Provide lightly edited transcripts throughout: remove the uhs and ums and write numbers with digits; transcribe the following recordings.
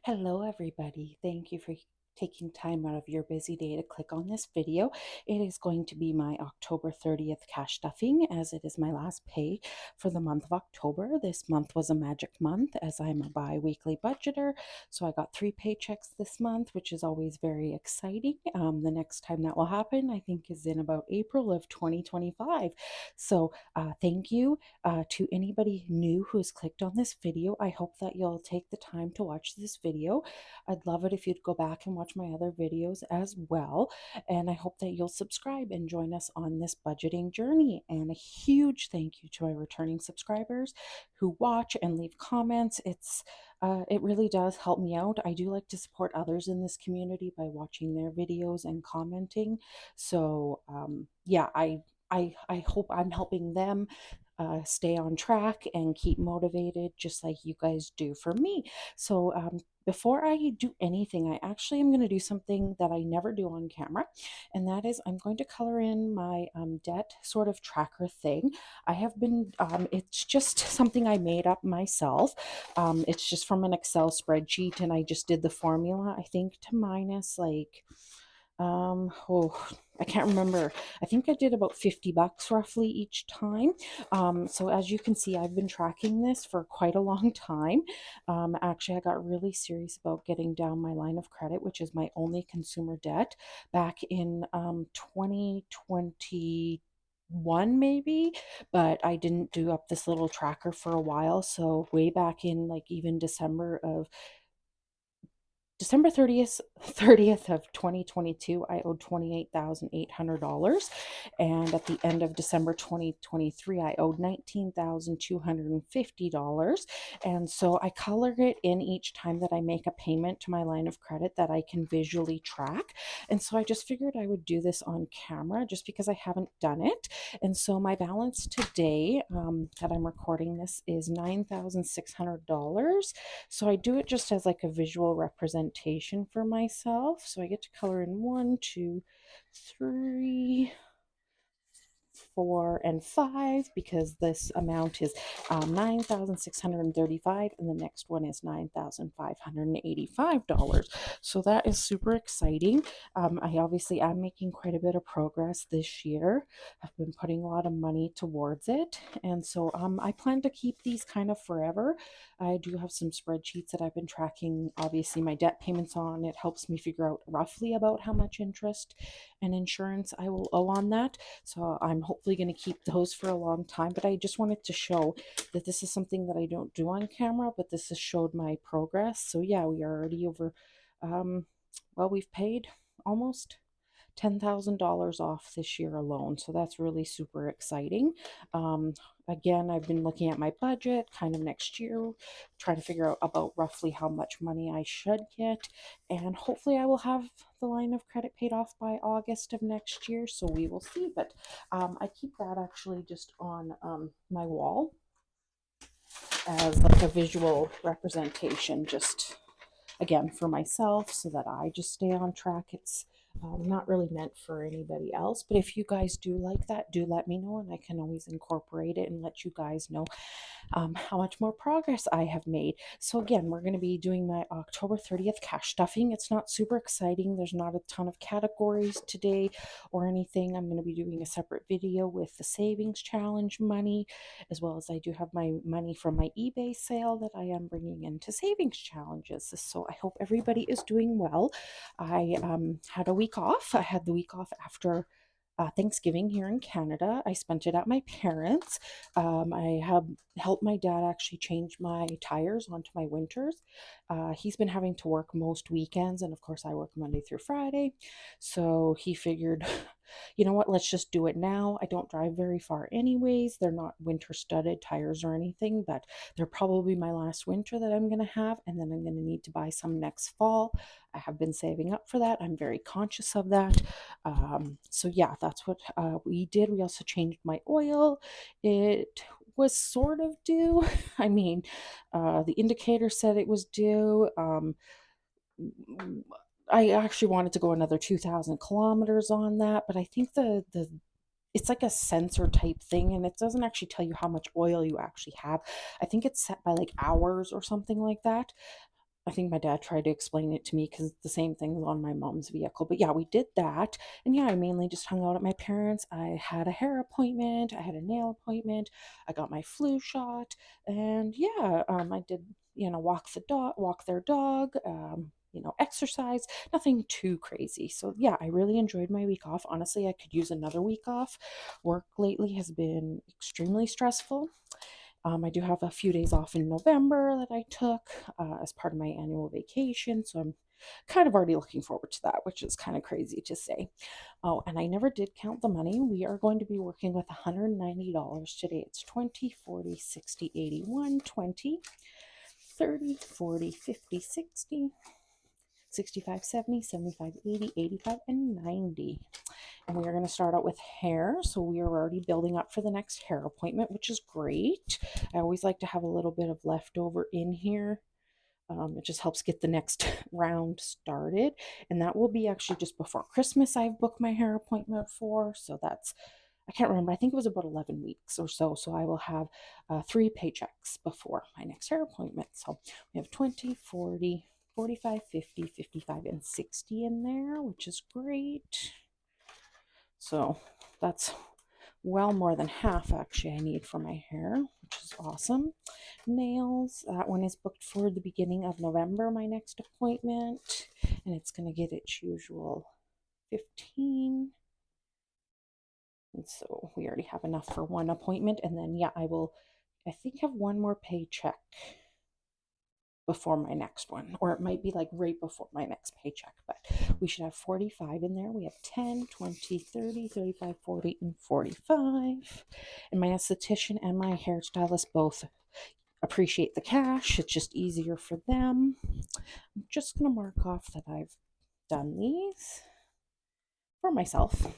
Hello, everybody. Thank you for taking time out of your busy day to click on this video. It is going to be my October 30th cash stuffing, as it is my last pay for the month of October. This month was a magic month as I'm a bi-weekly budgeter. So I got 3 paychecks this month, which is always very exciting. The next time that will happen, I think, is in about April of 2025. So thank you to anybody new who's clicked on this video. I hope that you'll take the time to watch this video. I'd love it if you'd go back and watch my other videos as well. And I hope that you'll subscribe and join us on this budgeting journey. And a huge thank you to my returning subscribers who watch and leave comments. It really does help me out. I do like to support others in this community by watching their videos and commenting. So yeah, I hope I'm helping them stay on track and keep motivated just like you guys do for me. So before I do anything, I actually am going to do something that I never do on camera, and that is I'm going to color in my debt sort of tracker thing. I have been, it's just something I made up myself. It's just from an Excel spreadsheet, and I just did the formula, I think, to minus like oh, I can't remember. I think I did about $50 roughly each time. So as you can see, I've been tracking this for quite a long time. Actually, I got really serious about getting down my line of credit, which is my only consumer debt, back in 2021 maybe, but I didn't do up this little tracker for a while. So way back in like even December 30th of 2022, I owed $28,800. And at the end of December 2023, I owed $19,250. And so I color it in each time that I make a payment to my line of credit that I can visually track. And so I just figured I would do this on camera just because I haven't done it. And so my balance today that I'm recording this is $9,600. So I do it just as like a visual representation for myself. So I get to color in 1, 2, 3, 4, and 5 because this amount is 9,635 and the next one is $9,585. So that is super exciting. I obviously am making quite a bit of progress this year. I've been putting a lot of money towards it, and so I plan to keep these kind of forever. I do have some spreadsheets that I've been tracking obviously my debt payments on. It helps me figure out roughly about how much interest and insurance I will owe on that. So I'm hopefully going to keep those for a long time. But I just wanted to show that this is something that I don't do on camera, but this has showed my progress. So yeah, we are already over, well, we've paid almost $10,000 off this year alone. So that's really super exciting. Um, Again, I've been looking at my budget kind of next year, trying to figure out about roughly how much money I should get. And hopefully I will have the line of credit paid off by August of next year. So we will see. But I keep that actually just on my wall as like a visual representation, just again for myself so that I just stay on track. It's not really meant for anybody else, but if you guys do like that, do let me know and I can always incorporate it and let you guys know how much more progress I have made. So again, we're going to be doing my October 30th cash stuffing. It's not super exciting. There's not a ton of categories today or anything. I'm going to be doing a separate video with the savings challenge money, as well as I do have my money from my eBay sale that I am bringing into savings challenges. So I hope everybody is doing well. I had a week off. I had the week off after Thanksgiving here in Canada. I spent it at my parents'. I have helped my dad actually change my tires onto my winters. He's been having to work most weekends, and of course, I work Monday through Friday. So he figured, you know what, let's just do it now. I don't drive very far, anyways. They're not winter studded tires or anything, but they're probably my last winter that I'm going to have, and then I'm going to need to buy some next fall. I have been saving up for that. I'm very conscious of that. So yeah, that's what we did. We also changed my oil. It was sort of due. I mean, the indicator said it was due. I actually wanted to go another 2,000 kilometers on that, but I think the it's like a sensor type thing, and it doesn't actually tell you how much oil you actually have. I think it's set by like hours or something like that. I think my dad tried to explain it to me because the same thing was on my mom's vehicle. But yeah, we did that. And yeah, I mainly just hung out at my parents'. I had a hair appointment, I had a nail appointment, I got my flu shot, and yeah, I did, walk their dog, exercise, nothing too crazy. So yeah, I really enjoyed my week off. Honestly, I could use another week off. Work lately has been extremely stressful. I do have a few days off in November that I took as part of my annual vacation. So I'm kind of already looking forward to that, which is kind of crazy to say. Oh, and I never did count the money. We are going to be working with $190 today. It's 20, 40, 60, 81, 20, 30, 40, 50, 60, 65, 70, 75, 80, 85, and 90. And we are going to start out with hair. So we are already building up for the next hair appointment, which is great. I always like to have a little bit of leftover in here. It just helps get the next round started. And that will be actually just before Christmas. I've booked my hair appointment for. So that's, I can't remember. I think it was about 11 weeks or so. So I will have 3 paychecks before my next hair appointment. So we have 20, 40, 45, 50, 55, and 60 in there, which is great. So that's well more than half actually I need for my hair, which is awesome. Nails, that one is booked for the beginning of November, my next appointment, and it's going to get its usual 15. And so we already have enough for one appointment. And then, yeah, I think, have one more paycheck before my next one, or it might be like right before my next paycheck, but we should have 45 in there. We have 10, 20, 30, 35, 40, and 45. And my esthetician and my hairstylist both appreciate the cash. It's just easier for them. I'm just going to mark off that I've done these for myself.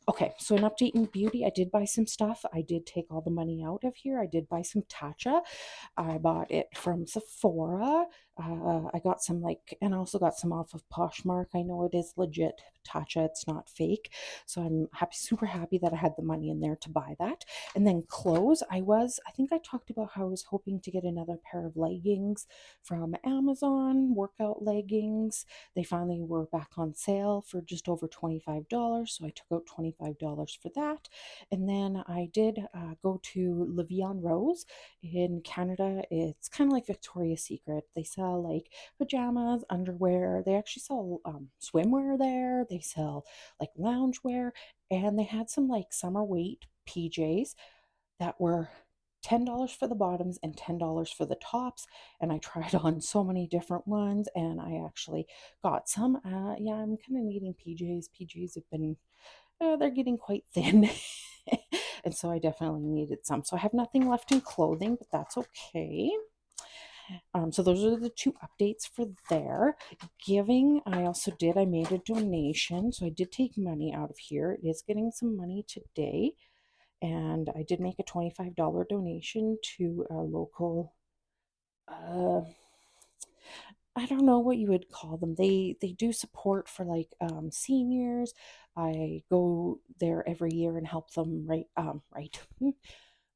Okay, so an update in beauty. I did buy some stuff. I did take all the money out of here. I did buy some Tatcha. I bought it from Sephora. I got some and I also got some off of Poshmark. I know it is legit Tatcha. It's not fake. So I'm happy, super happy that I had the money in there to buy that. And then clothes. I think I talked about how I was hoping to get another pair of leggings from Amazon, workout leggings. They finally were back on sale for just over $25. So I took out $25 for that. And then I did go to Levian Rose in Canada. It's kind of like Victoria's Secret. They sell like pajamas, underwear. They actually sell swimwear there. They sell like loungewear. And they had some like summer weight PJs that were $10 for the bottoms and $10 for the tops. And I tried on so many different ones and I actually got some. Yeah, I'm kind of needing PJs. PJs have been, they're getting quite thin. And so I definitely needed some. So I have nothing left in clothing, but that's okay. So those are the 2 updates for there. Giving, I made a donation. So I did take money out of here. It is getting some money today. And I did make a $25 donation to a local, I don't know what you would call them. They do support for like seniors. I go there every year and help them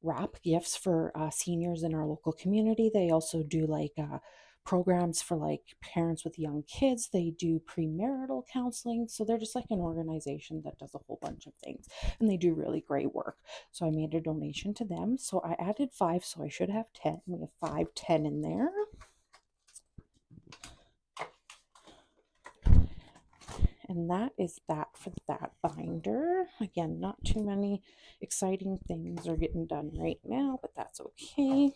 wrap gifts for seniors in our local community. They also do like programs for like parents with young kids. They do premarital counseling. So they're just like an organization that does a whole bunch of things and they do really great work. So I made a donation to them. So I added 5, so I should have 10. We have 5, 10 in there. And that is that for that binder. Again, not too many exciting things are getting done right now, but that's okay.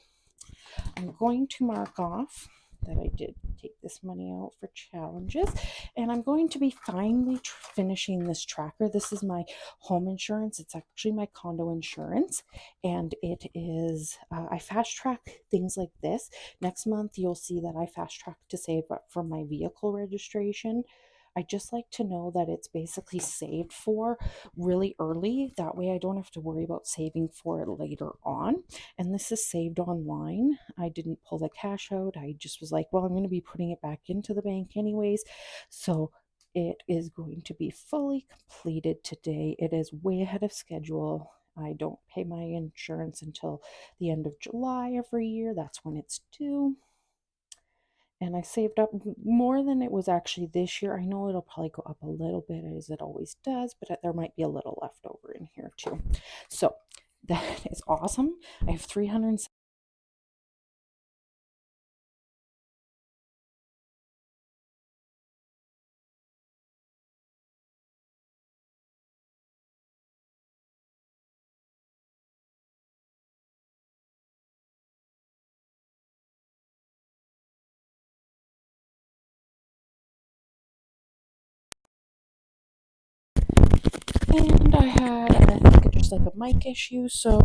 I'm going to mark off that I did take this money out for challenges, and I'm going to be finally finishing this tracker. This is my home insurance. It's actually my condo insurance, and it is, I fast track things like this. Next month, you'll see that I fast track to save up for my vehicle registration. I just like to know that it's basically saved for really early. That way I don't have to worry about saving for it later on. And this is saved online. I didn't pull the cash out. I just was like, well, I'm going to be putting it back into the bank anyways. So it is going to be fully completed today. It is way ahead of schedule. I don't pay my insurance until the end of July every year. That's when it's due. and I saved up more than it was actually this year. I know it'll probably go up a little bit as it always does, but there might be a little left over in here too. So that is awesome. I have 300. And I had, I think, just like a mic issue, so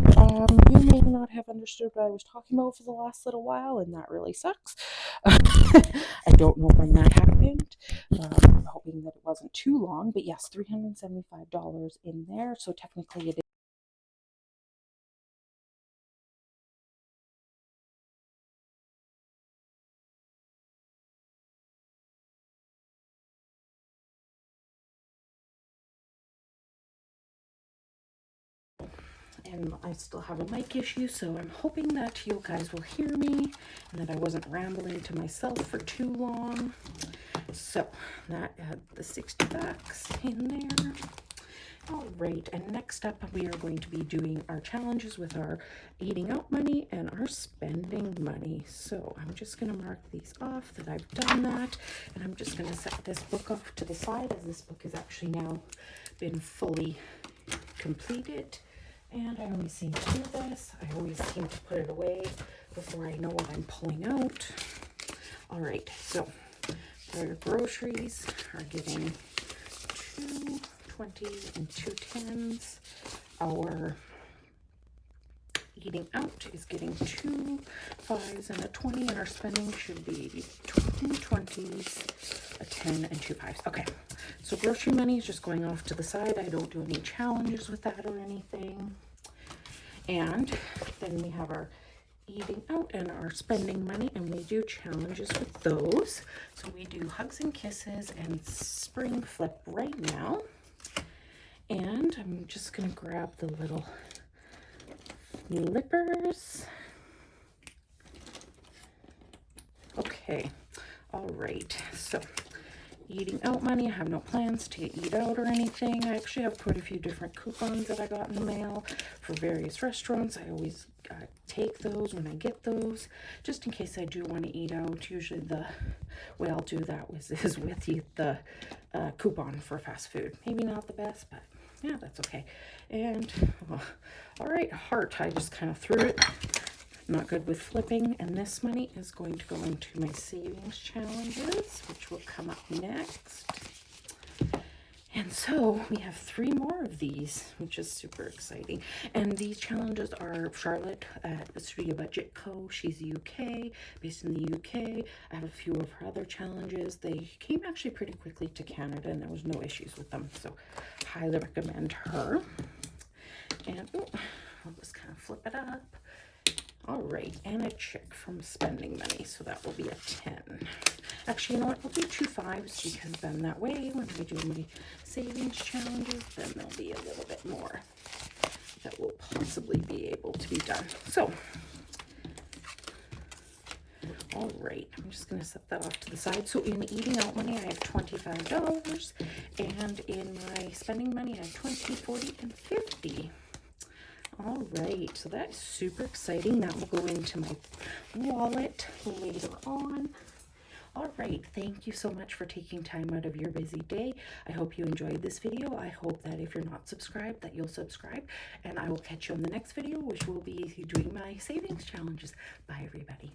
you may not have understood what I was talking about for the last little while, and that really sucks. I don't know when that happened. I'm hoping that it wasn't too long, but yes, $375 in there, so technically it is. And I still have a mic issue, so I'm hoping that you guys will hear me and that I wasn't rambling to myself for too long. So that had the $60 in there. All right, and next up we are going to be doing our challenges with our eating out money and our spending money. So I'm just going to mark these off that I've done that, and I'm just going to set this book off to the side as this book has actually now been fully completed. And I always seem to do this. I always seem to put it away before I know what I'm pulling out. All right, so our groceries are getting 2 20s and 2 10s. Our eating out is getting 2 5s and a 20, and our spending should be 2 20s, a 10, and 2 5s. Okay, so grocery money is just going off to the side. I don't do any challenges with that or anything. And then we have our eating out and our spending money, and we do challenges with those. So we do hugs and kisses and spring flip right now. And I'm just gonna grab the little flippers. Okay, all right, so eating out money, I have no plans to eat out or anything. I actually have quite a few different coupons that I got in the mail for various restaurants. I always take those when I get those, just in case I do want to eat out. Usually the way I'll do that is with the coupon for fast food. Maybe not the best, but yeah, that's okay. And all right, heart, I just kind of threw it. Not good with flipping, and this money is going to go into my savings challenges, which will come up next. And so we have 3 more of these, which is super exciting. And these challenges are Charlotte at Studio Budget Co. She's UK, based in the UK. I have a few of her other challenges. They came actually pretty quickly to Canada, and there was no issues with them. So highly recommend her. And I'll just kind of flip it up. All right, and a check from spending money, so that will be a 10. Actually, you know what, we'll do 2 5s, because then that way, when I do my savings challenges, then there'll be a little bit more that will possibly be able to be done. So, all right, I'm just gonna set that off to the side. So in eating out money, I have $25, and in my spending money, I have 20, 40, and 50. All right, so that's super exciting. That will go into my wallet later on. All right, thank you so much for taking time out of your busy day. I hope you enjoyed this video. I hope that if you're not subscribed, that you'll subscribe, and I will catch you in the next video, which will be doing my savings challenges. Bye, everybody.